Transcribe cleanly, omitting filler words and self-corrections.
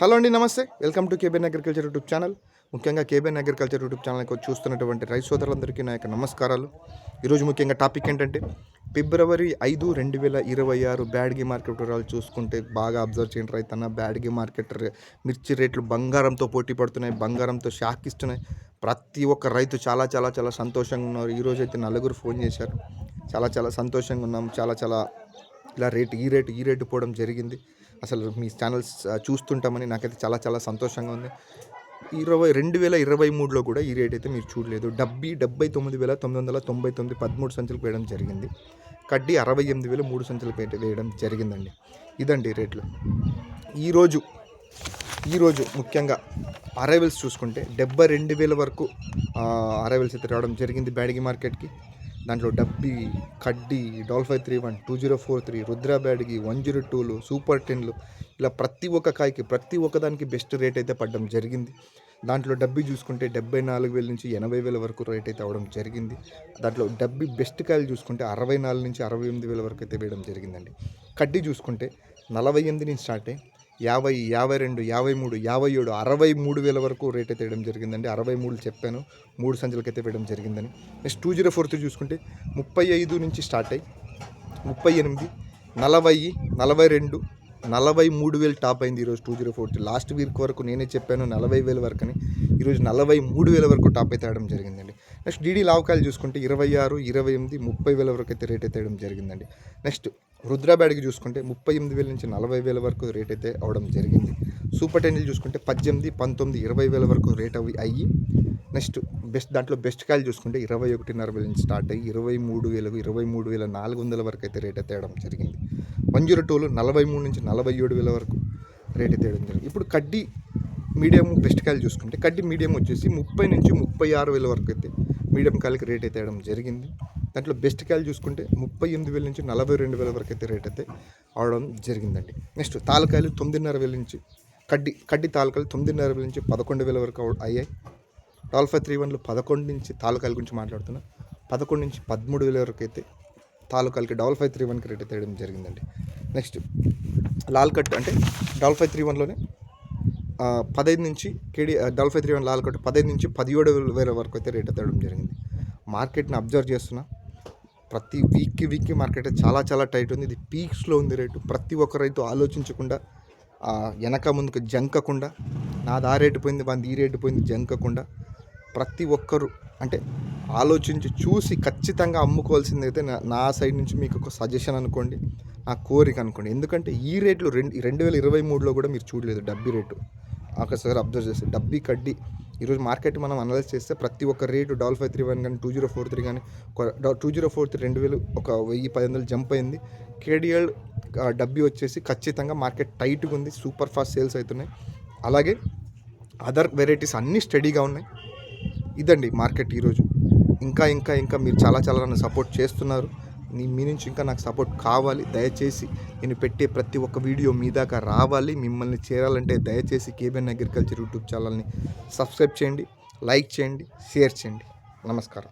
Hello అండి, నమస్తే. Welcome to KBN agriculture YouTube channel. ముఖ్యంగా కేబిఎన్ అగ్రికల్చర్ యూట్యూబ్ ఛానల్కి చూస్తున్నటువంటి రైతు సోదరులందరికీ నా యొక్క నమస్కారాలు. ఈరోజు ముఖ్యంగా టాపిక్ ఏంటంటే ఫిబ్రవరి 5, 2026 బ్యాడ్గి మార్కెట్ వివరాలు చూసుకుంటే బాగా అబ్జర్వ్ చేయండి రైతన్న. బ్యాడ్గి మార్కెట్ మిర్చి రేట్లు బంగారంతో పోటీ పడుతున్నాయి, బంగారంతో షాక్ ఇస్తున్నాయి. ప్రతి ఒక్క రైతు చాలా చాలా చాలా సంతోషంగా ఉన్నారు. ఈరోజు అయితే నలుగురు ఫోన్ చేశారు, చాలా చాలా సంతోషంగా ఉన్నాం, చాలా ఇలా ఈ రేటు పోవడం జరిగింది. అసలు మీ ఛానల్స్ చూస్తుంటామని నాకైతే చాలా చాలా సంతోషంగా ఉంది. 2023లో కూడా ఈ రేట్ అయితే మీరు చూడలేదు. 79,999 13 సంచులు వేయడం జరిగింది. కడ్డీ 68,000 3 సంచులు వేయడం జరిగిందండి. ఇదండి రేట్లు. ఈరోజు ముఖ్యంగా అరైవల్స్ చూసుకుంటే 72,000 వరకు అరైవల్స్ అయితే రావడం జరిగింది బ్యాడ్గి మార్కెట్కి. దాంట్లో డబ్బీ, కడ్డీ, డాల్ఫై 31, 2043, రుద్రా బ్యాడ్గి, 102లు, సూపర్ 10లు, ఇలా ప్రతి ఒక్క కాయకి ప్రతి ఒక్కదానికి బెస్ట్ రేట్ అయితే పడడం జరిగింది. దాంట్లో డబ్బీ చూసుకుంటే 74,000 నుంచి 80,000 వరకు రేట్ అయితే అవ్వడం జరిగింది. దాంట్లో డబ్బీ బెస్ట్ కాయలు చూసుకుంటే 64 నుంచి 68,000 వరకు అయితే వేయడం జరిగిందండి. కడ్డీ చూసుకుంటే 48 నుంచి స్టార్ట్ అయ్యి 50, 52, 53, 57, 63,000 వరకు రేట్ అయితే వేయడం జరిగిందండి. 63 చెప్పాను, 3 సంచులకైతే వేయడం జరిగిందని. నెక్స్ట్ 2043 చూసుకుంటే 35 నుంచి స్టార్ట్ అయ్యి 38, 40, 42, 43,000 టాప్ అయింది ఈరోజు 2043. లాస్ట్ వీక్ వరకు నేనే చెప్పాను 40,000 వరకు అని. ఈరోజు 43,000 వరకు టాప్ అయితే వేయడం జరిగిందండి. నెక్స్ట్ డీడీ లావకాయలు చూసుకుంటే 26, 28, 30,000 వరకు అయితే రేట్ అయితే వేయడం జరిగిందండి. నెక్స్ట్ రుద్రా బ్యాడ్కి చూసుకుంటే 38,000 నుంచి 40,000 వరకు రేట్ అయితే అవడం జరిగింది. సూపర్ 10లు చూసుకుంటే 18, 19, 20,000 వరకు రేట్ అయ్యి నెక్స్ట్ దాంట్లో బెస్ట్ కాయలు చూసుకుంటే 21,500 నుంచి స్టార్ట్ అయ్యి 23,000, 23,400 వరకు అయితే రేట్ అయితే వేయడం జరిగింది. 102లు 43 నుంచి 47,000 వరకు రేట్ అయితే వేయడం జరిగింది. ఇప్పుడు కడ్డీ మీడియం బెస్ట్ కాయలు చూసుకుంటే కడ్డీ మీడియం వచ్చేసి 30 నుంచి 36,000 వరకు అయితే మీడియం కాయలకి రేట్ అయితే వేయడం జరిగింది. దాంట్లో బెస్ట్ కాయలు చూసుకుంటే 38,000 నుంచి 42,000 వరకు అయితే రేట్ అయితే అవడం జరిగిందండి. నెక్స్ట్ తాలకాయలు 9,500 నుంచి కడ్డీ తాలకాయలు 9,500 నుంచి 11,000 వరకు అయ్యాయి. డాల్ఫై 31లు 11 నుంచి తాలూకాయల గురించి మాట్లాడుతున్నా 11 నుంచి 13,000 వరకు అయితే తాలూకాలకి డాల్ఫై 31కి రేట్ అయితే వేయడం జరిగిందండి. నెక్స్ట్ లాల్ కట్ అంటే డాల్ఫై 31లోనే 15 నుంచి డాల్ఫై 31 లాల్ కట్ 15 నుంచి 17,000 వరకు అయితే రేట్ అయితే వేయడం జరిగింది. మార్కెట్ని అబ్జర్వ్ చేస్తున్నా, ప్రతి వీక్కి మార్కెట్ చాలా చాలా టైట్ ఉంది. ఇది పీక్స్లో ఉంది రేటు. ప్రతి ఒక్క రైతు ఆలోచించకుండా వెనక ముందుకు జంకకుండా నాది ఆ రేటు పోయింది, వాళ్ళది ఈ రేటు పోయింది జంకకుండా ప్రతి ఒక్కరు అంటే ఆలోచించి చూసి ఖచ్చితంగా అమ్ముకోవాల్సింది అయితే నా సైడ్ నుంచి మీకు ఒక సజెషన్ అనుకోండి, నా కోరిక అనుకోండి. ఎందుకంటే ఈ రేట్లు 2023లో కూడా మీరు చూడలేదు. డబ్బీ రేటు ఒకసారి అబ్జర్వ్ చేస్తే డబ్బీ కడ్డీ ఈరోజు మార్కెట్ మనం అనలైజ్ చేస్తే ప్రతి ఒక్క రేటు డాల్ఫై 31 కానీ 2043 కానీ 2043 2,000 ఒక 1,000-1,500 జంప్ అయింది. కేడిఎల్ డబ్బీ వచ్చేసి ఖచ్చితంగా మార్కెట్ టైట్గా ఉంది, సూపర్ ఫాస్ట్ సేల్స్ అవుతున్నాయి. అలాగే అదర్ వెరైటీస్ అన్నీ స్టడీగా ఉన్నాయి. ఇదండి మార్కెట్ ఈరోజు. ఇంకా మీరు చాలా నన్ను సపోర్ట్ చేస్తున్నారు. మీ నుంచి ఇంకా నాకు సపోర్ట్ కావాలి. దయచేసి నేను పెట్టే ప్రతి ఒక్క వీడియో మీ దాకా రావాలి. మిమ్మల్ని చేరాలంటే దయచేసి కేబిఎన్ అగ్రికల్చర్ యూట్యూబ్ ఛానల్ని సబ్స్క్రైబ్ చేయండి, లైక్ చేయండి, షేర్ చేయండి. నమస్కారం.